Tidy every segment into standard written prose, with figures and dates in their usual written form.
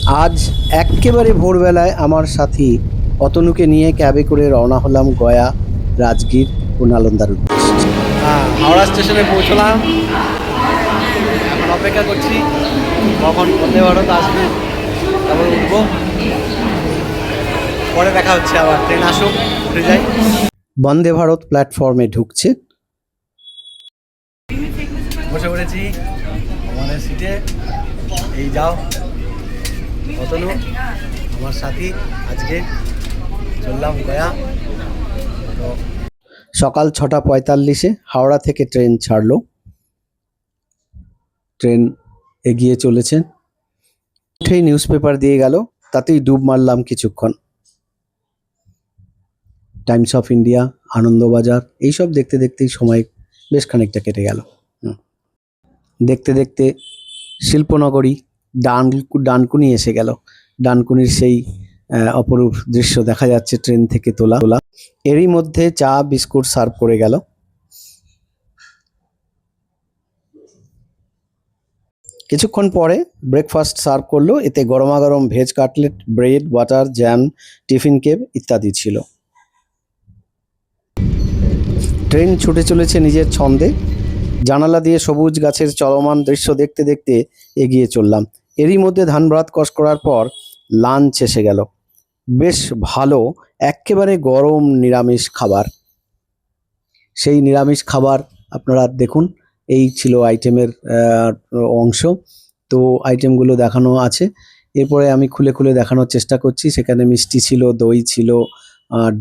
আজ এক্কেবারে ভোরবেলায় আমার সাথী অতনুকে নিয়ে ক্যাবে করে রওনা হলাম গয়া, রাজগীর ও নালন্দার উদ্দেশ্যে। হাওড়া স্টেশনে পৌঁছলাম। এখন অপেক্ষা করছি কখন বন্দে ভারত আসবে, তারপর উঠবো। পরে দেখা হচ্ছে, আবার ট্রেন আসুক, উঠে যাই। বন্দে ভারত প্ল্যাটফর্মে ঢুকছে। বসে পড়েছি আমাদের সিটে। এই যাও অতনু আমার সাথী, আজকে চললাম গয়া। তো সকাল 6:45 হাওড়া থেকে ট্রেন ছাড়লো। ট্রেন এগিয়ে চলেছে। উঠেই নিউজ পেপার দিয়ে গেল, তাতেই ডুব মারলাম কিছুক্ষণ। টাইমস অফ ইন্ডিয়া, আনন্দবাজার, এইসব দেখতে দেখতেই সময় বেশ খানিকটা কেটে গেল। দেখতে দেখতে শিল্পনগরী ডানকুনি এসে গেল। ডানকুনির সেই অপরূপ দৃশ্য দেখা যাচ্ছে ট্রেন থেকে তোলা। এরই মধ্যে চা বিস্কুট সার্ভ করে গেল। কিছুক্ষণ পরে ব্রেকফাস্ট সার্ভ করলো। এতে গরমাগরম veg cutlet, bread, butter, jam, tiffin cake ইত্যাদি ছিল। ট্রেন ছুটে চলেছে নিজের ছন্দে। জানালা দিয়ে সবুজ গাছের চলমান দৃশ্য দেখতে দেখতে এগিয়ে চললাম। এরই মধ্যে ধানবাদ কষ করার পর লাঞ্চ এসে গেল। বেশ ভালো, একেবারে গরম নিরামিষ খাবার। সেই নিরামিষ খাবার আপনারা দেখুন, এই ছিল আইটেমের অংশ। তো আইটেমগুলো দেখানো আছে, এরপরে আমি খুলে খুলে দেখানোর চেষ্টা করছি। সেখানে মিষ্টি ছিল, দই ছিল,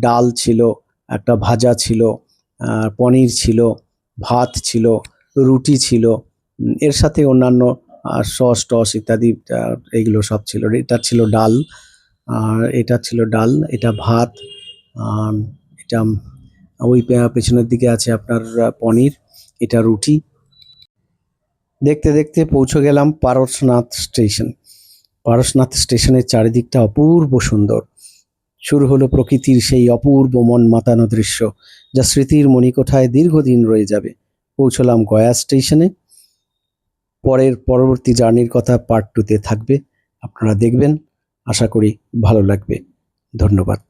ডাল ছিল, একটা ভাজা ছিল, পনির ছিল, ভাত ছিল, রুটি ছিল, এর সাথে অন্যান্য সস টস ইত্যাদি এইগুলো সব ছিল। এটা ছিল ডাল, আর এটা ছিল ডাল, এটা ভাত, এটা ওই পেছনের দিকে আছে আপনার পনির, এটা রুটি। দেখতে দেখতে পৌঁছে গেলাম পারশনাথ স্টেশন। পারশনাথ স্টেশনের চারিদিকটা অপূর্ব সুন্দর। শুরু হলো প্রকৃতির সেই অপূর্ব মন মাতানো দৃশ্য, যা স্মৃতির মণিকোঠায় দীর্ঘদিন রয়ে যাবে। পৌঁছলাম গয়া স্টেশনে। পরবর্তী জার্নির কথা পার্ট 2-তে থাকবে, আপনারা দেখবেন। আশা করি ভালো লাগবে। ধন্যবাদ।